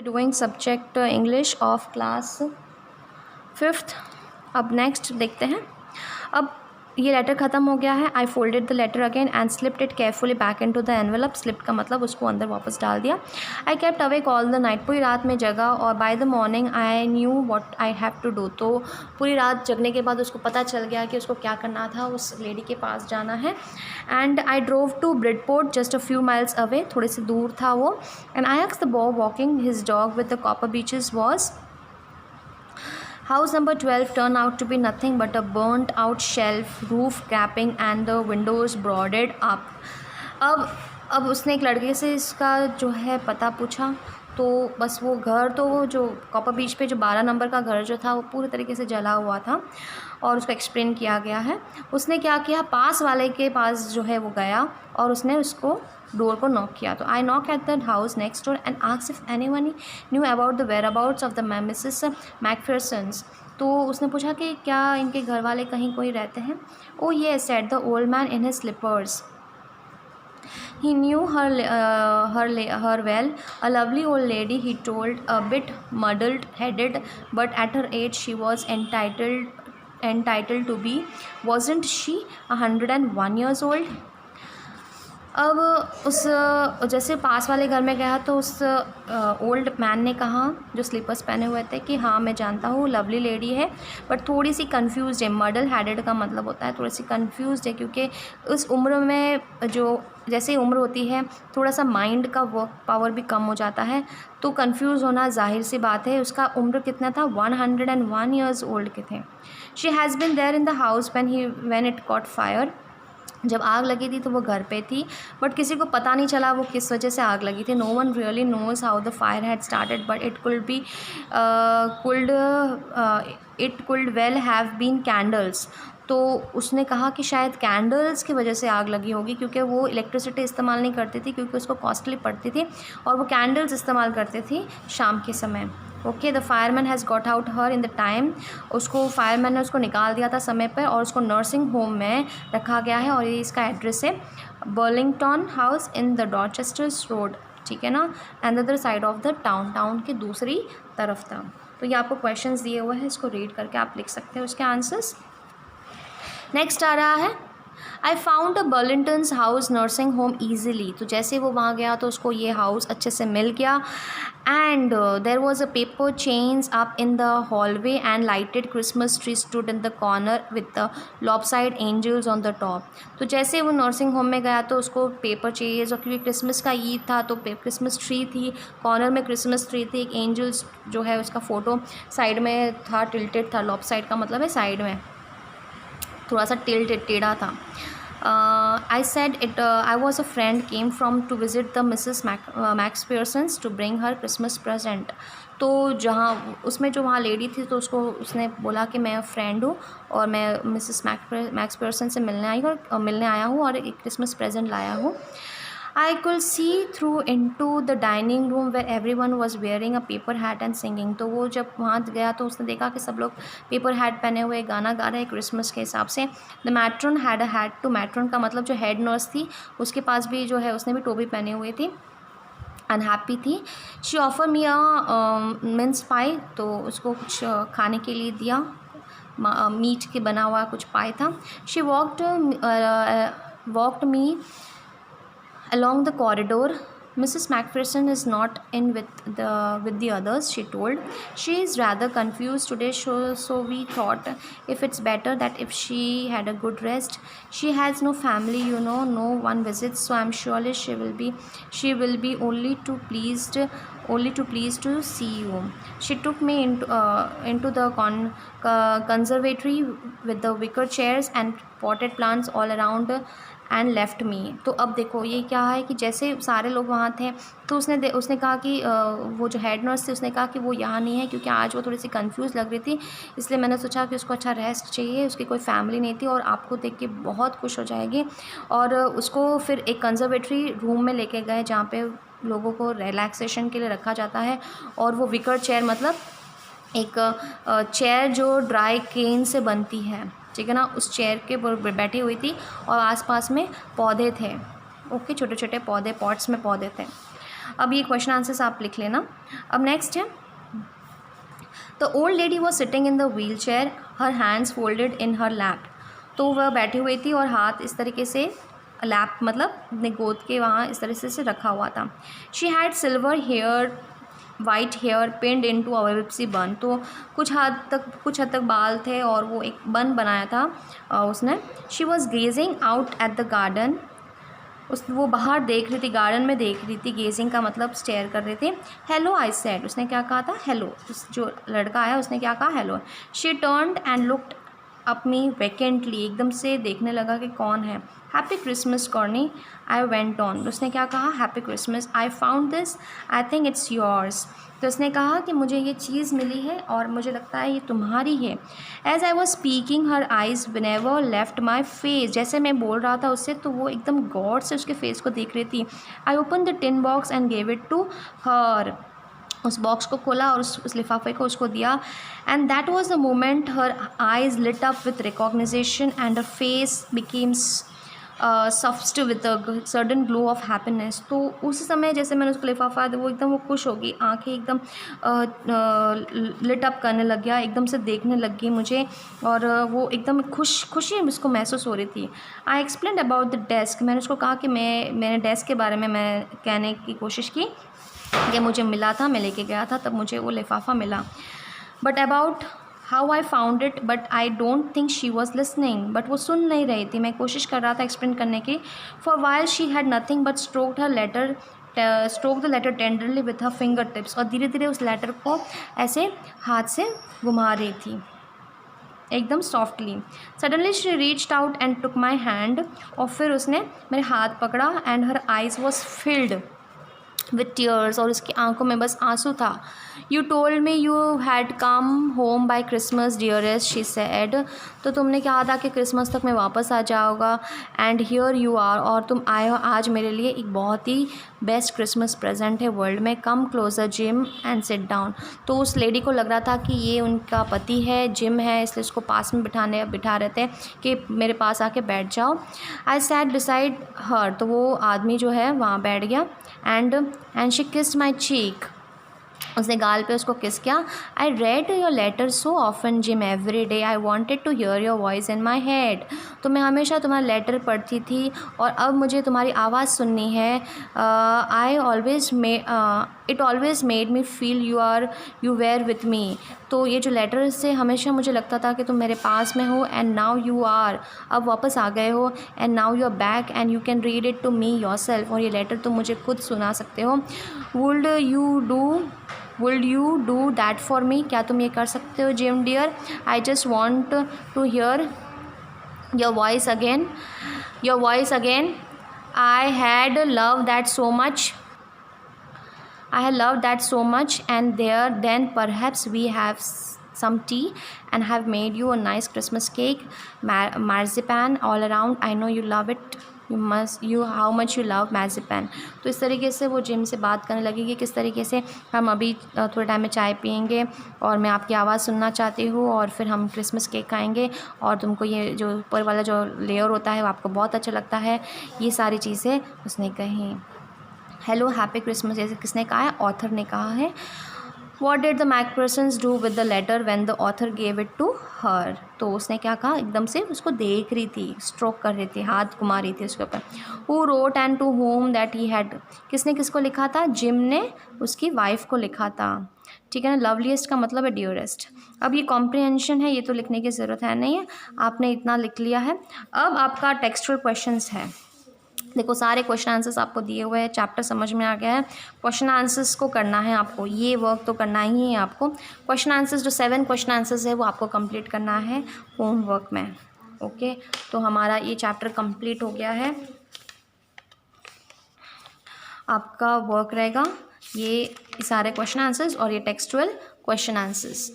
Doing subject English of class 5th। अब next देखते हैं। अब ये लेटर ख़त्म हो गया है। I folded the letter again and slipped it carefully back into the envelope. Slipped का मतलब उसको अंदर वापस डाल दिया। I kept awake all the night, पूरी रात में जगा और by the morning I knew what I have to do. तो पूरी रात जगने के बाद उसको पता चल गया कि उसको क्या करना था, उस लेडी के पास जाना है। And I drove to Bridport just a few miles away, थोड़े से दूर था वो। And I asked the boy walking his dog with the copper beeches was House number 12 turned out to be nothing but a burnt out shelf, roof gapping and the windows boarded up. अब उसने एक लड़के से इसका जो है पता पूछा, तो बस वो घर, तो वो जो कॉपर बीच पे जो 12 नंबर का घर जो था वो पूरी तरीके से जला हुआ था और उसको एक्सप्लेन किया गया है। उसने क्या किया, पास वाले के पास जो है वो गया और उसने उसको डोर को नॉक किया। तो I knock at the house next door and asked if anyone knew about the whereabouts of the Mrs McPhersons. तो उसने पूछा कि क्या इनके घर वाले कहीं कोई रहते हैं। Oh yes said the old man in his slippers. He knew her well, a lovely old lady, he told, a bit muddled-headed, but at her age she was entitled to be. Wasn't she 101 years old? अब उस जैसे पास वाले घर में गया तो उस old man ने कहा, जो स्लीपर्स पहने हुए थे, कि हाँ मैं जानता हूँ लवली लेडी है, बट थोड़ी सी कंफ्यूज है। मडल हेडेड का मतलब होता है थोड़ी सी कंफ्यूज है, क्योंकि उस उम्र में जो जैसे उम्र होती है थोड़ा सा माइंड का वर्क पावर भी कम हो जाता है, तो कंफ्यूज होना जाहिर सी बात है। उसका उम्र कितना था, 101 ईयर्स ओल्ड के थे। She has been there in the house when it caught fire. जब आग लगी थी तो वो घर पे थी, बट किसी को पता नहीं चला वो किस वजह से आग लगी थी। No one really knows how the fire had started, but it could well have been candles. तो उसने कहा कि शायद कैंडल्स की वजह से आग लगी होगी, क्योंकि वो इलेक्ट्रिसिटी इस्तेमाल नहीं करती थी, क्योंकि उसको कॉस्टली पड़ती थी, और वो कैंडल्स इस्तेमाल करते थी शाम के समय। Okay, the fireman has got out her in the time. उसको फायरमैन ने उसको निकाल दिया था समय पर, और उसको नर्सिंग होम में रखा गया है। और ये इसका एड्रेस है Burlington house in the Dorchesters road, ठीक है ना, and other side of the town की दूसरी तरफ था। तो ये आपको क्वेश्चंस दिए हुए हैं, इसको रीड करके आप लिख सकते हैं उसके आंसर्स। नेक्स्ट आ रहा है, I found a Burlingtons house nursing home easily. तो जैसे वो वहाँ गया तो उसको ये हाउस अच्छे से मिल गया। And there was a paper chains up in the hallway and lighted Christmas tree stood in the corner with the lopside angels on the top. तो जैसे वो नर्सिंग होम में गया तो उसको पेपर चाहिए, और क्योंकि क्रिसमस का ईद था तो क्रिसमस ट्री थी, कॉर्नर में क्रिसमस ट्री थी, एक एंजल्स जो है उसका फ़ोटो साइड में था, टिल्टेड था। लॉपसाइड का मतलब है साइड में थोड़ा सा टेढ़ा था। I said it I was a friend came from to visit the Mrs McPhersons to bring her Christmas present. तो जहाँ उसमें जो वहाँ लेडी थी तो उसने बोला कि मैं फ्रेंड हूँ और मैं मिसेस मैक्सपियर्सन से मिलने आया हूँ और एक क्रिसमस प्रेजेंट लाया हूँ। I could see through into the dining room where everyone was wearing a paper hat and singing। तो वो जब वहाँ गया तो उसने देखा कि सब लोग पेपर हैट पहने हुए गाना गा रहे हैं क्रिसमस के हिसाब से। The matron had a hat too, matron का मतलब जो हेड नर्स थी उसके पास भी जो है उसने भी टोपी पहने हुए थी, अनहैप्पी थी। She offer me a mince pie, तो उसको कुछ खाने के लिए दिया, मीट के बना हुआ कुछ पाई था। She walked me along the corridor. Mrs. Macpherson is not in with the others, she told. She is rather confused today, so we thought if it's better that if she had a good rest. She has no family, you know, no one visits, so I'm surely she will be only too pleased to see you. She took me into the conservatory with the wicker chairs and potted plants all around and left me. तो अब देखो ये क्या है कि जैसे सारे लोग वहाँ थे तो उसने कहा कि वो जो हेड नर्स थी उसने कहा कि वो यहाँ नहीं है, क्योंकि आज वो थोड़ी सी कंफ्यूज लग रही थी, इसलिए मैंने सोचा कि उसको अच्छा रेस्ट चाहिए, उसकी कोई फैमिली नहीं थी और आपको देख के बहुत खुश हो जाएगी। और उसको फिर एक कंजर्वेटरी रूम में लेके गए जहाँ पे लोगों को रिलैक्सेशन के लिए रखा जाता है। और वो विकर चेयर मतलब एक चेयर जो ड्राई केन से बनती है, ठीक है ना, उस चेयर के बैठी हुई थी और आसपास में पौधे थे। ओके, छोटे छोटे पौधे, पॉट्स में पौधे थे। अब ये क्वेश्चन आंसर्स आप लिख लेना। अब नेक्स्ट है, the old lady was sitting in the wheel chair, her hands folded in her lap. तो वह बैठी हुई थी और हाथ इस तरीके से, लैप मतलब अपने गोद के वहाँ इस तरह से रखा हुआ था। She had silver hair, white hair pinned into a विप्सी बन। तो कुछ हद तक बाल थे और वो एक बन बनाया था उसने। She was gazing out at the garden, वो बाहर देख रही थी, गार्डन में देख रही थी। गेजिंग का मतलब स्टेयर कर रहे थे। हेलो आई सेड, उसने क्या कहा था, हेलो। जो लड़का आया उसने क्या कहा, hello. She turned and looked up me vacantly, एकदम से देखने लगा कि कौन है। Happy Christmas corny, I went on. उसने क्या कहा, happy Christmas, I found this, I think it's yours. तो उसने कहा कि मुझे ये चीज़ मिली है और मुझे लगता है ये तुम्हारी है। As I was speaking her eyes never left my face, जैसे मैं बोल रहा था उससे तो वो एकदम गौर से उसके फेस को देख रही थी। I open the tin box and gave it to her, उस बॉक्स को खोला और उस लिफाफे को उसको दिया। And that was the moment her eyes lit up with recognition and her face became soft with a sudden glow of happiness. तो उस समय जैसे मैंने उसको लिफाफा दिया, वो एकदम वो खुश हो गई, आँखें एकदम लिट अप करने लग गया, एकदम से देखने लग गई मुझे और वो एकदम खुशी उसको महसूस हो रही थी। आई एक्सप्लेन्ड अबाउट द डेस्क, मैंने उसको कहा कि मैंने डेस्क के बारे में मैं कहने की कोशिश की कि मुझे मिला था, मैं लेके गया था, तब मुझे वो लिफाफा मिला। But about how I found it, but I don't think she was listening, but वो सुन नहीं रही थी। मैं कोशिश कर रहा था एक्सप्लेन करने की। For while she had nothing but stroke the letter tenderly with her finger tips, और धीरे धीरे उस लेटर को ऐसे हाथ से घुमा रही थी एकदम softly. Suddenly she reached out and took my hand, और फिर उसने मेरे हाथ पकड़ा। And her eyes was filled with tears, और उसकी आंखों में बस आंसू था। You told me you had come home by Christmas dearest, she said. तो तुमने कहा था कि क्रिसमस तक मैं वापस आ जाऊँगा, एंड हियर यू आर, और तुम आए हो आज मेरे लिए एक बहुत ही बेस्ट क्रिसमस प्रेजेंट है वर्ल्ड में। Come closer gym and sit down. तो उस लेडी को लग रहा था कि ये उनका पति है, जिम है, इसलिए उसको पास में बिठा रहे थे कि मेरे पास आके बैठ जाओ। आई सैट बिसाइड हर, तो वो आदमी जो है वहाँ बैठ गया। And she kissed my cheek, उसने गाल पे उसको किस किया। I read your letter so often Jim every day, I wanted to hear your voice in my head. तो मैं हमेशा तुम्हारा लेटर पढ़ती थी और अब मुझे तुम्हारी आवाज़ सुननी है। It always made me feel you were with me. तो ये जो लेटर से हमेशा मुझे लगता था कि तुम मेरे पास में हो, एंड नाउ यू आर, अब वापस आ गए हो, and now you are back and you can read it to me yourself, और ये लेटर तुम मुझे खुद सुना सकते हो। Would you do that for me, क्या तुम ये कर सकते हो Jim dear? I just want to hear your voice again. I had love that so much, and then perhaps we have some tea and have made you a nice Christmas cake, marzipan all around. I know you love it. How much you love marzipan. तो इस तरीके से वो gym से बात करने लगी कि किस तरीके से हम अभी थोड़े टाइम में चाय पियेंगे और मैं आपकी आवाज़ सुनना चाहती हूँ, और फिर हम क्रिसमस केक खाएंगे, और तुमको ये जो ऊपर वाला जो लेयर होता है वो आपको बहुत अच्छा लगता है। ये सारी चीज़ें उसने कही। हेलो हैप्पी क्रिसमस जैसे किसने कहा है, ऑथर ने कहा है। What did the McPhersons do with the letter when the author gave it to her. तो उसने क्या कहा, एकदम से उसको देख रही थी, स्ट्रोक कर रही थी, हाथ घुमा रही थी उसके ऊपर। Who wrote and to whom that he had, किसने किसको लिखा था, जिम ने उसकी वाइफ को लिखा था। ठीक है ना, लवलीस्ट का मतलब है डियरेस्ट। अब ये कॉम्प्रिहेंशन है, ये तो लिखने की ज़रूरत है नहीं है, आपने इतना लिख लिया है। अब आपका टेक्सचुअल क्वेश्चंस है। देखो सारे क्वेश्चन आंसर्स आपको दिए हुए हैं, चैप्टर समझ में आ गया है। क्वेश्चन आंसर्स को करना है आपको, ये वर्क तो करना ही है आपको। क्वेश्चन आंसर्स जो 7 क्वेश्चन आंसर्स है वो आपको कंप्लीट करना है होमवर्क में। ओके, तो हमारा ये चैप्टर कंप्लीट हो गया है। आपका वर्क रहेगा ये सारे क्वेश्चन आंसर्स और ये टेक्सचुअल क्वेश्चन आंसर्स।